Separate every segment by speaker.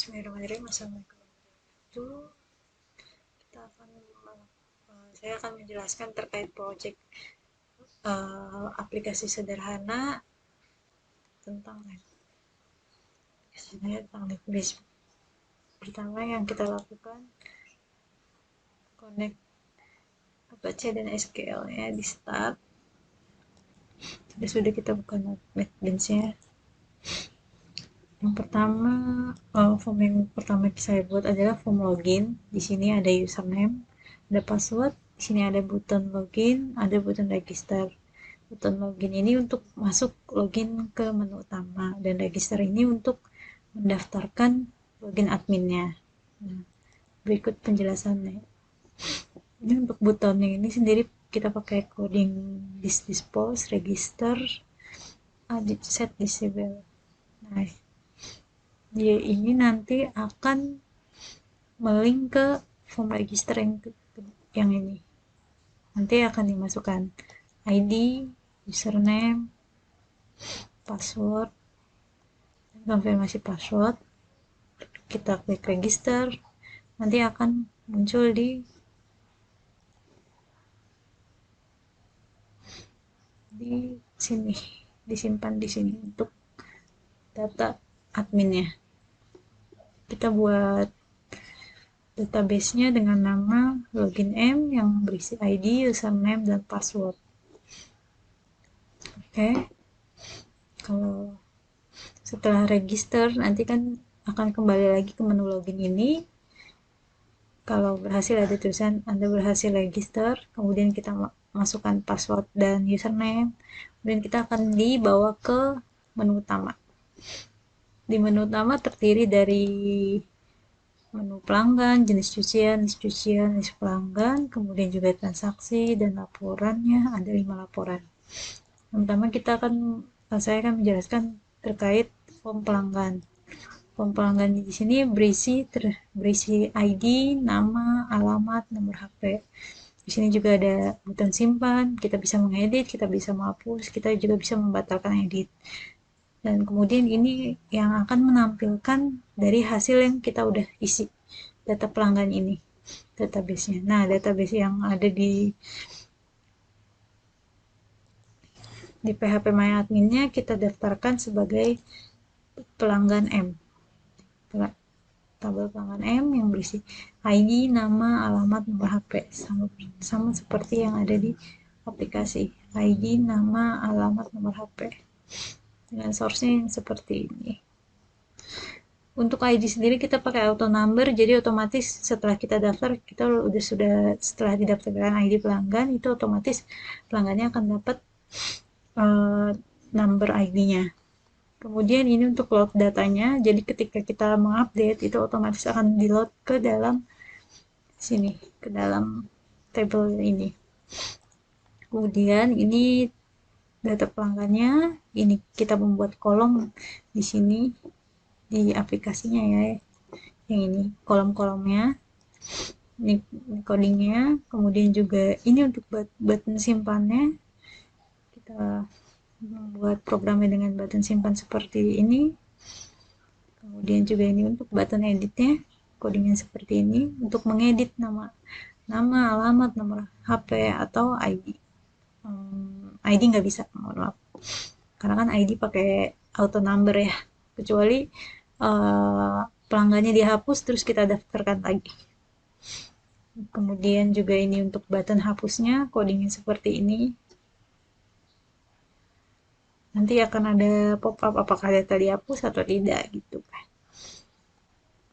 Speaker 1: Bismillahirrahmanirrahim. Assalamualaikum warahmatullahi wabarakatuh. Kita akan saya akan menjelaskan terkait proyek aplikasi sederhana tentang database. Pertama yang kita lakukan connect Apache dan SQL-nya di start. Sudah kita buka NetBeans-nya. Yang pertama, form yang pertama saya buat adalah form login. Di sini ada username, ada password. Di sini ada button login, ada button register. Button login ini untuk masuk login ke menu utama, dan register ini untuk mendaftarkan login adminnya. Nah, berikut penjelasannya. Ini untuk buttonnya ini sendiri kita pakai coding dispose, register, set disable. Nah, dia ini nanti akan melink ke form register yang ini. Nanti akan dimasukkan ID, username, password, konfirmasi password. Kita klik register, nanti akan muncul di sini, disimpan di sini untuk data adminnya. Kita buat database-nya dengan nama login M yang berisi ID, username, dan password. Oke. Kalau setelah register nanti kan akan kembali lagi ke menu login ini. Kalau berhasil ada tulisan Anda berhasil register, kemudian kita masukkan password dan username, kemudian kita akan dibawa ke menu utama. Di menu utama terdiri dari menu pelanggan, jenis cucian, list pelanggan, kemudian juga transaksi dan laporannya, ada 5 laporan. Yang pertama saya akan menjelaskan terkait form pelanggan. Form pelanggan di sini berisi ID, nama, alamat, nomor HP. Di sini juga ada button simpan, kita bisa mengedit, kita bisa menghapus, kita juga bisa membatalkan edit. Dan kemudian ini yang akan menampilkan dari hasil yang kita udah isi, data pelanggan ini, database-nya. Nah, database yang ada di PHP MyAdmin-nya kita daftarkan sebagai pelanggan M. Tabel pelanggan M yang berisi ID, nama, alamat, nomor HP. Sama seperti yang ada di aplikasi. ID, nama, alamat, nomor HP. Dengan source-nya yang seperti ini. Untuk ID sendiri kita pakai auto number, jadi otomatis setelah kita daftar, setelah didaftarkan ID pelanggan, itu otomatis pelanggannya akan dapat number ID-nya. Kemudian ini untuk load datanya, jadi ketika kita mengupdate itu otomatis akan di load ke dalam sini, ke dalam table ini. Kemudian ini data pelanggannya, ini kita membuat kolom di sini di aplikasinya ya, yang ini kolom-kolomnya, ini codingnya. Kemudian juga ini untuk button simpannya, kita membuat programnya dengan button simpan seperti ini. Kemudian juga ini untuk button editnya, codingnya seperti ini untuk mengedit nama, alamat, nomor HP atau ID. ID nggak bisa, mohon maaf, karena kan ID pakai auto number ya, kecuali pelanggannya dihapus terus kita daftarkan lagi. Kemudian juga ini untuk button hapusnya, codingnya seperti ini. Nanti akan ada pop-up apakah data dihapus atau tidak gitu kan.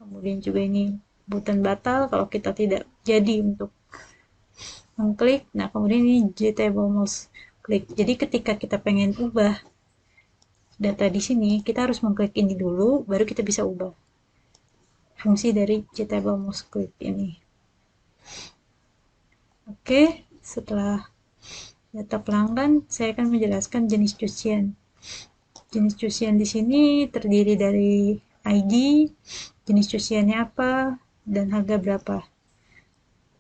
Speaker 1: Kemudian juga ini button batal kalau kita tidak jadi untuk mengklik. Nah, kemudian ini JTable mouse klik. Jadi ketika kita pengen ubah data di sini, kita harus mengklik ini dulu, baru kita bisa ubah fungsi dari JTable mouse klik ini. Oke, setelah data pelanggan, saya akan menjelaskan jenis cucian. Jenis cucian di sini terdiri dari ID, jenis cuciannya apa, dan harga berapa.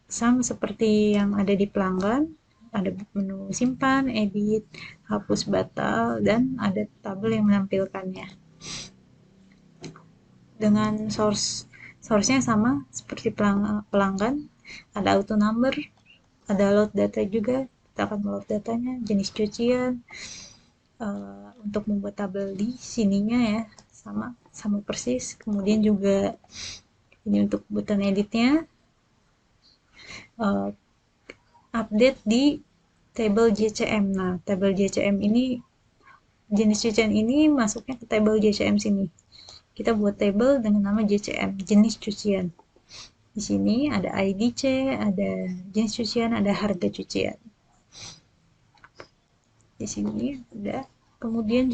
Speaker 1: Sama seperti yang ada di pelanggan, ada menu simpan, edit, hapus, batal, dan ada tabel yang menampilkannya. dengan source-nya sama seperti pelanggan, ada auto number, ada load data juga, kita akan load datanya, jenis cucian, untuk membuat tabel di sininya ya, sama sama persis. Kemudian juga ini untuk button editnya, uh, update di table JCM. Nah, table JCM ini, jenis cucian ini masuknya ke table JCM sini. Kita buat table dengan nama JCM, jenis cucian. Di sini ada ID C, ada jenis cucian, ada harga cucian. Di sini ada. Kemudian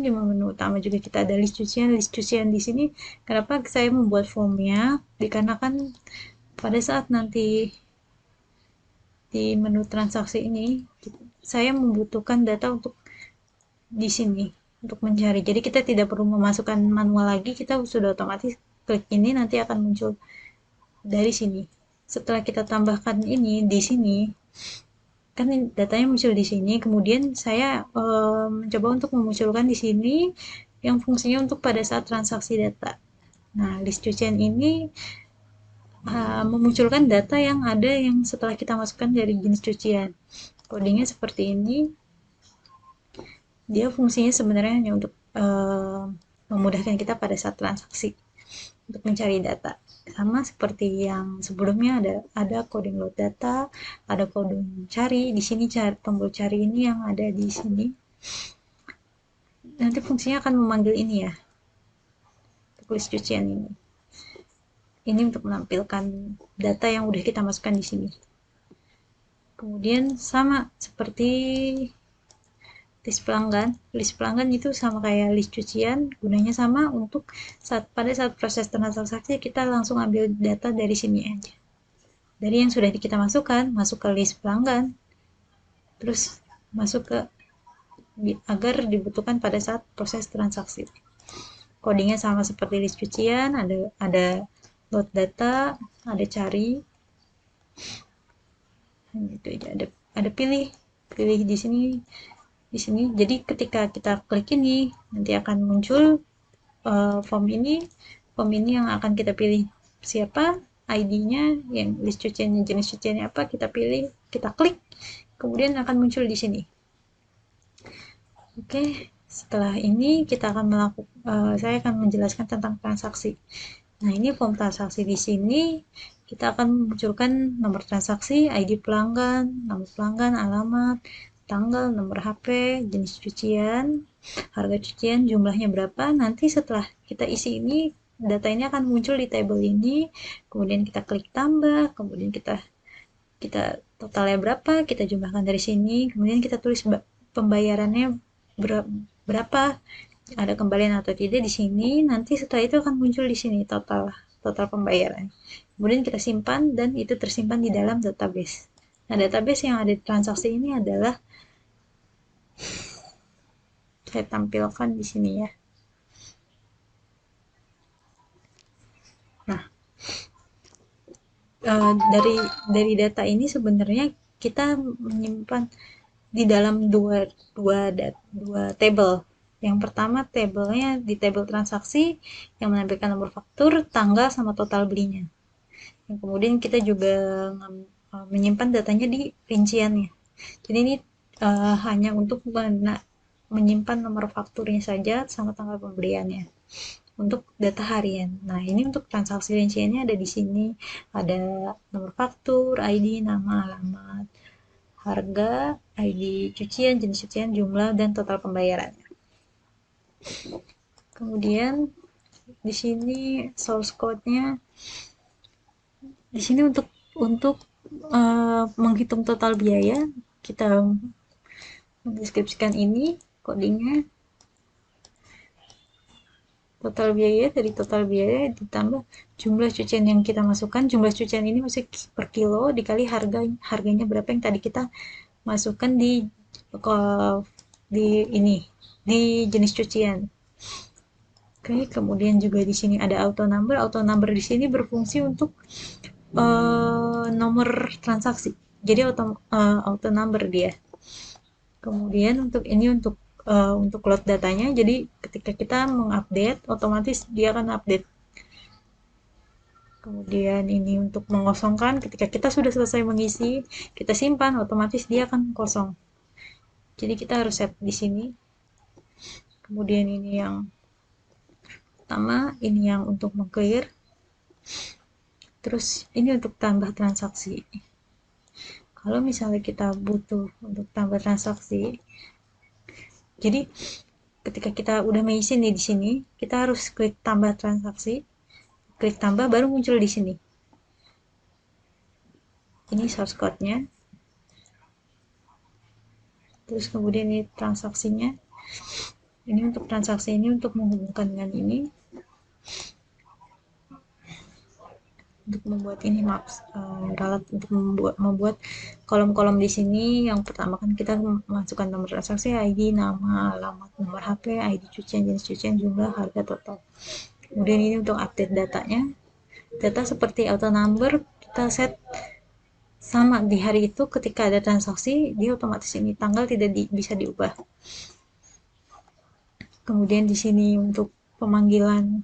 Speaker 1: di menu utama juga kita ada list cucian. List cucian di sini, kenapa saya membuat formnya? Dikarenakan pada saat nanti di menu transaksi ini, saya membutuhkan data untuk di sini untuk mencari. Jadi kita tidak perlu memasukkan manual lagi, kita sudah otomatis klik ini nanti akan muncul dari sini. Setelah kita tambahkan ini di sini, kan datanya muncul di sini. Kemudian saya mencoba untuk memunculkan di sini yang fungsinya untuk pada saat transaksi data. Nah, list cucian ini memunculkan data yang ada yang setelah kita masukkan dari jenis cucian. Codingnya seperti ini. Dia fungsinya sebenarnya hanya untuk memudahkan kita pada saat transaksi untuk mencari data. Sama seperti yang sebelumnya, ada coding load data, ada coding cari. Di sini tombol cari ini yang ada di sini. Nanti fungsinya akan memanggil ini ya, list cucian ini. Ini untuk menampilkan data yang udah kita masukkan di sini. Kemudian sama seperti list pelanggan itu sama kayak list cucian, gunanya sama untuk pada saat proses transaksi kita langsung ambil data dari sini aja. Dari yang sudah kita masukkan, masuk ke list pelanggan, terus masuk ke agar dibutuhkan pada saat proses transaksi. Codingnya sama seperti list cucian, ada load data, ada cari, gitu aja. Ada pilih di sini. Jadi ketika kita klik ini nanti akan muncul form ini yang akan kita pilih siapa, ID-nya, yang list cuciannya, jenis cuciannya apa, kita pilih, kita klik, kemudian akan muncul di sini. Oke, setelah ini kita akan saya akan menjelaskan tentang transaksi. Nah, ini form transaksi di sini kita akan memunculkan nomor transaksi, ID pelanggan, nama pelanggan, alamat, tanggal, nomor HP, jenis cucian, harga cucian, jumlahnya berapa. Nanti setelah kita isi ini, data ini akan muncul di table ini, kemudian kita klik tambah, kemudian kita totalnya berapa, kita jumlahkan dari sini, kemudian kita tulis pembayarannya berapa, ada kembalian atau tidak di sini. Nanti setelah itu akan muncul di sini total pembayaran. Kemudian kita simpan dan itu tersimpan di dalam database. Nah, database yang ada di transaksi ini adalah, saya tampilkan di sini ya. Nah, dari data ini sebenarnya kita menyimpan di dalam dua table. Yang pertama tabelnya di table transaksi yang menampilkan nomor faktur, tanggal, sama total belinya. Yang kemudian kita juga menyimpan datanya di rinciannya. Jadi ini hanya untuk menyimpan nomor fakturnya saja sama tanggal pembeliannya untuk data harian. Nah, ini untuk transaksi rinciannya ada di sini, ada nomor faktur, ID, nama, alamat, harga, ID cucian, jenis cucian, jumlah, dan total pembayarannya. Kemudian di sini source code-nya, di sini untuk menghitung total biaya, kita mendeskripsikan ini codingnya. Total biaya, dari total biaya ditambah jumlah cucian yang kita masukkan. Jumlah cucian ini masih per kilo dikali harganya berapa yang tadi kita masukkan di jenis cucian. Oke, kemudian juga di sini ada auto number. Auto number di sini berfungsi untuk nomor transaksi. Jadi auto number dia. Kemudian untuk untuk load datanya. Jadi ketika kita mengupdate, otomatis dia akan update. Kemudian ini untuk mengosongkan, ketika kita sudah selesai mengisi, kita simpan, otomatis dia akan kosong. Jadi kita harus set di sini. Kemudian ini yang pertama, ini yang untuk meng-clear. Terus ini untuk tambah transaksi. Kalau misalnya kita butuh untuk tambah transaksi, jadi ketika kita udah mengisi nih di sini, kita harus klik tambah transaksi, klik tambah baru muncul di sini. Ini source code-nya. Terus kemudian ini transaksinya. Ini untuk transaksi ini untuk menghubungkan dengan ini. Untuk membuat ini maps ralat untuk membuat kolom-kolom di sini. Yang pertama kan kita masukkan nomor transaksi, ID, nama, alamat, nomor HP, ID cucian, jenis cucian, jumlah, harga total. Kemudian ini untuk update datanya. Data seperti auto number kita set sama di hari itu, ketika ada transaksi dia otomatis ini tanggal tidak bisa diubah. Kemudian di sini untuk pemanggilan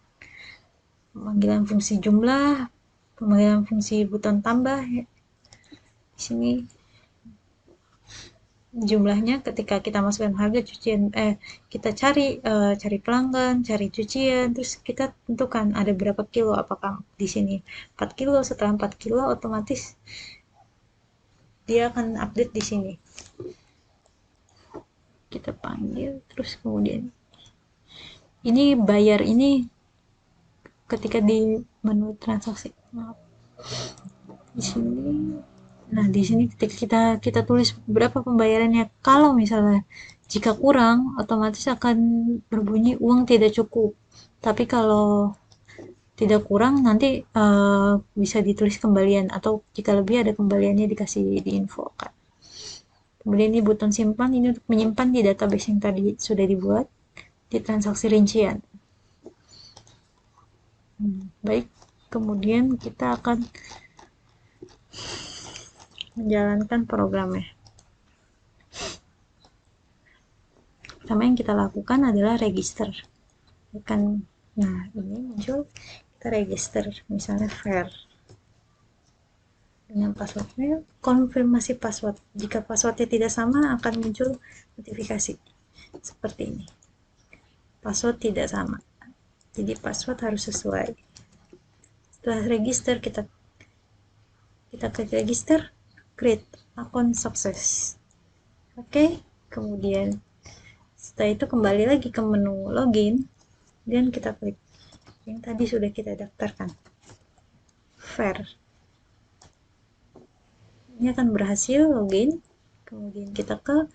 Speaker 1: fungsi jumlah, pemanggilan fungsi button tambah. Di sini jumlahnya ketika kita masukkan harga cucian, kita cari pelanggan, cari cucian, terus kita tentukan ada berapa kilo, apakah di sini 4 kilo. Setelah 4 kilo otomatis dia akan update di sini. Kita panggil, terus kemudian ini bayar ini ketika di menu transaksi. Maaf. Di sini. Nah, di sini kita tulis berapa pembayarannya. Kalau misalnya jika kurang, otomatis akan berbunyi uang tidak cukup. Tapi kalau tidak kurang, nanti bisa ditulis kembalian, atau jika lebih ada kembaliannya dikasih di info kan. Kemudian ini button simpan, ini untuk menyimpan di database yang tadi sudah dibuat di transaksi rincian. Baik, kemudian kita akan menjalankan programnya. Pertama yang kita lakukan adalah register. Nah, ini muncul, kita register, misalnya fair. Dengan passwordnya, konfirmasi password. Jika passwordnya tidak sama, akan muncul notifikasi seperti ini. Password tidak sama. Jadi password harus sesuai. Setelah register, kita klik register, create akun sukses. Oke, kemudian setelah itu kembali lagi ke menu login dan kita klik yang tadi sudah kita daftarkan, fair. Ini akan berhasil login. Kemudian kita ke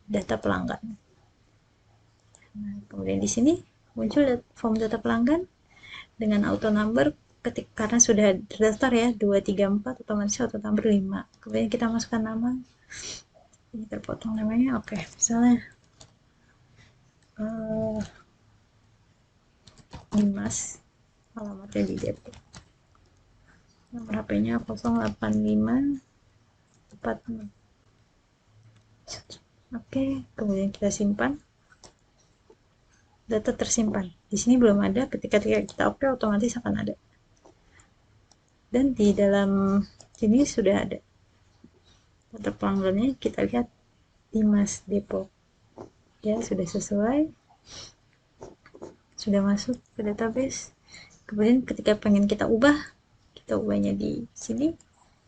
Speaker 1: data pelanggan. Nah, kemudian di sini muncul form data pelanggan dengan auto number. Karena sudah terdaftar ya 234, otomatis auto number 5. Kemudian kita masukkan nama. Ini terpotong namanya. Oke, misalnya Dimas, alamatnya di Depok. Nomor HP-nya 08546. Oke, kemudian kita simpan. Data tersimpan. Di sini belum ada, ketika kita oke otomatis akan ada. Dan di dalam sini sudah ada. Data pelanggannya kita lihat Dimas Depok. Ya, sudah sesuai. Sudah masuk ke database. Kemudian ketika pengen kita ubahnya di sini.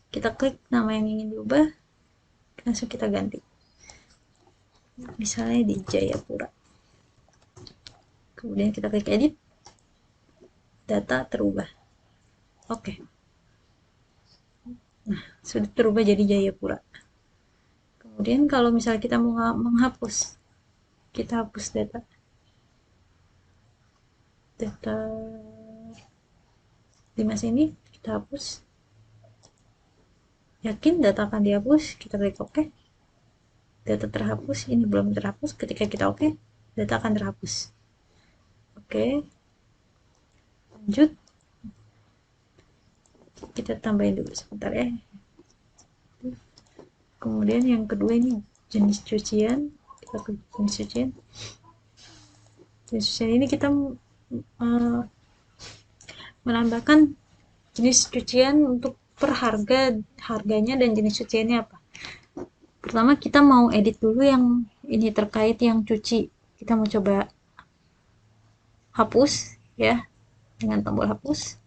Speaker 1: Kita klik nama yang ingin diubah, langsung kita ganti. Misalnya di Jayapura. Kemudian kita klik edit, data terubah. Oke. Nah, sudah terubah jadi Jayapura. Kemudian kalau misalnya kita mau menghapus, kita hapus data Dimas ini, kita hapus. Yakin data akan dihapus, kita klik OK. Data terhapus, ini belum terhapus. Ketika kita OK, data akan terhapus. Oke, lanjut. Kita tambahin dulu sebentar ya. Kemudian yang kedua ini jenis cucian, kita klik jenis cucian. Jenis cucian ini kita menambahkan jenis cucian untuk per harganya dan jenis cuciannya apa. Pertama kita mau edit dulu yang ini terkait yang cuci. Kita mau coba hapus ya dengan tombol hapus.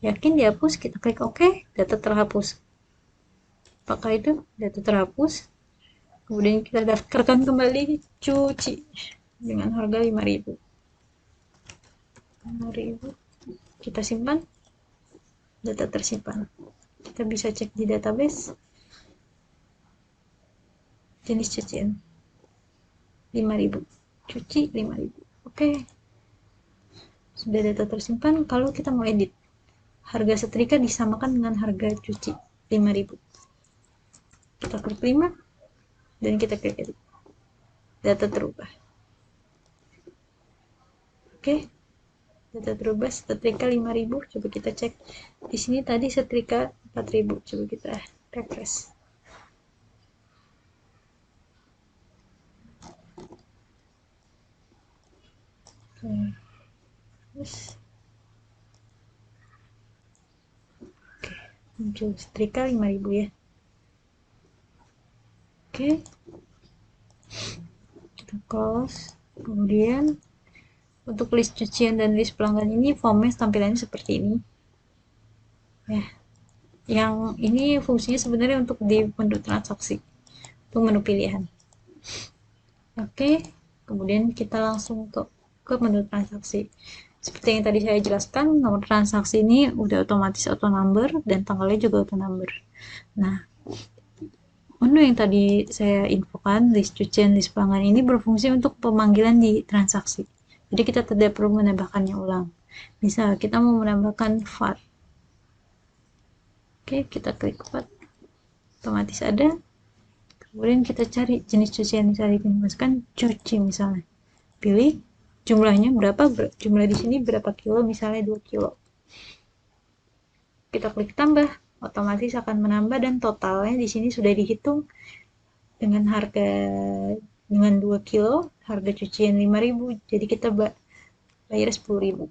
Speaker 1: Yakin dihapus, kita klik OK, data terhapus. Apakah itu data terhapus? Kemudian kita daftarkan kembali cuci dengan harga 5.000. 5.000. Kita simpan, data tersimpan. Kita bisa cek di database jenis cucian 5.000, cuci 5.000. Oke, sudah data tersimpan. Kalau kita mau edit, harga setrika disamakan dengan harga cuci 5.000. Kita klik 5 dan kita klik edit, data terubah. Oke, data terubah, setrika 5.000. Coba kita cek di sini, tadi setrika 4.000. Coba kita refresh. Terus muncul setrika 5.000 ya. Oke, kita close. Kemudian untuk list cucian dan list pelanggan ini formnya tampilannya seperti ini ya. Yang ini fungsinya sebenarnya untuk di menu transaksi, untuk menu pilihan. Oke, kemudian kita langsung ke menu transaksi. Seperti yang tadi saya jelaskan, nomor transaksi ini udah otomatis auto number dan tanggalnya juga auto number. Nah, menu yang tadi saya infokan, list cucian, list pelanggan ini berfungsi untuk pemanggilan di transaksi. Jadi kita tidak perlu menambahkannya ulang. Misal kita mau menambahkan VAT. Oke, kita klik VAT. Otomatis ada. Kemudian kita cari jenis cucian yang tadi dimasukkan, cuci misalnya. Pilih jumlahnya berapa, jumlah di sini berapa kilo, misalnya 2 kilo. Kita klik tambah, otomatis akan menambah dan totalnya di sini sudah dihitung dengan harga dengan 2 kilo, harga cucian 5.000. Jadi kita bayar 10.000.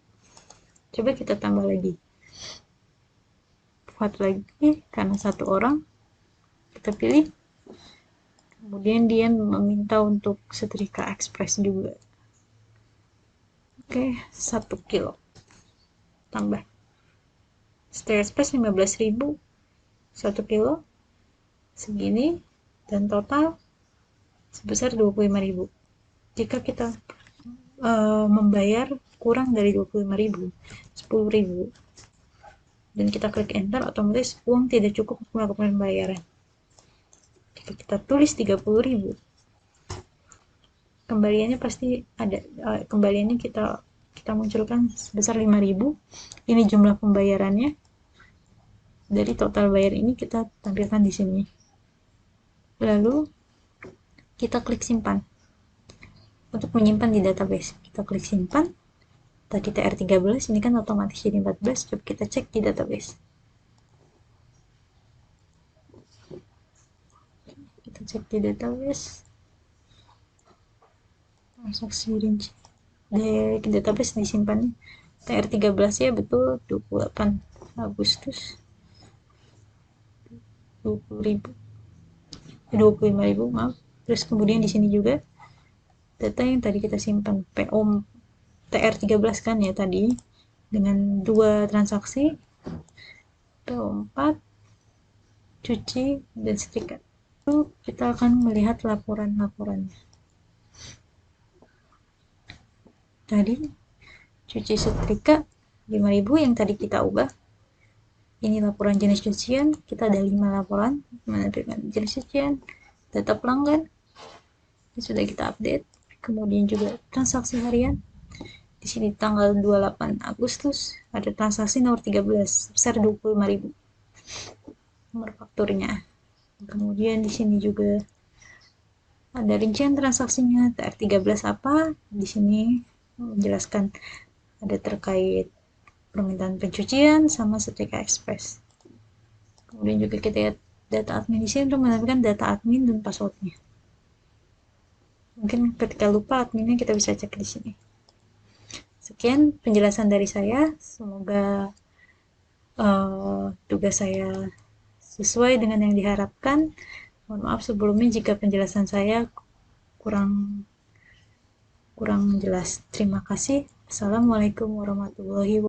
Speaker 1: Coba kita tambah lagi. VAT lagi karena satu orang. Kita pilih. Kemudian dia meminta untuk setrika express juga. Oke, 1 kilo. Tambah. Setrika express 15.000. 1 kilo. Segini. Dan total sebesar 25.000. Jika kita membayar kurang dari 25.000, 10.000, dan kita klik enter, otomatis uang tidak cukup untuk melakukan pembayaran. Jika kita tulis 30.000, kembaliannya pasti ada. Kembaliannya kita munculkan sebesar 5.000. Ini jumlah pembayarannya. Dari total bayar ini kita tampilkan di sini. Lalu kita klik simpan. Untuk menyimpan di database, kita klik simpan. Tadi TR13, ini kan otomatis jadi 14. Coba kita cek di database. Kita cek di database. Transaksi rinci. Di database disimpan TR13 ya, betul 28 Agustus. 20.000. 25.000, maaf. Terus kemudian di sini juga data yang tadi kita simpan, PO TR13 kan ya tadi, dengan 2 transaksi, PO4, cuci, dan setrika. Lalu kita akan melihat laporan-laporannya. Tadi cuci setrika 5.000 yang tadi kita ubah. Ini laporan jenis cucian, kita ada 5 laporan menampilkan jenis cucian, data pelanggan, ini sudah kita update. Kemudian juga transaksi harian. Di sini tanggal 28 Agustus ada transaksi nomor 13 sebesar 25.000. Nomor fakturnya. Kemudian di sini juga ada rincian transaksinya, TR13 apa. Di sini menjelaskan ada terkait permintaan pencucian sama setrika express. Kemudian juga kita lihat data admin di sini untuk menampilkan data admin dan passwordnya. Mungkin ketika lupa adminnya kita bisa cek di sini. Sekian penjelasan dari saya, semoga tugas saya sesuai dengan yang diharapkan. Mohon maaf sebelumnya jika penjelasan saya kurang kurang jelas. Terima kasih. Assalamualaikum warahmatullahi wabarakatuh.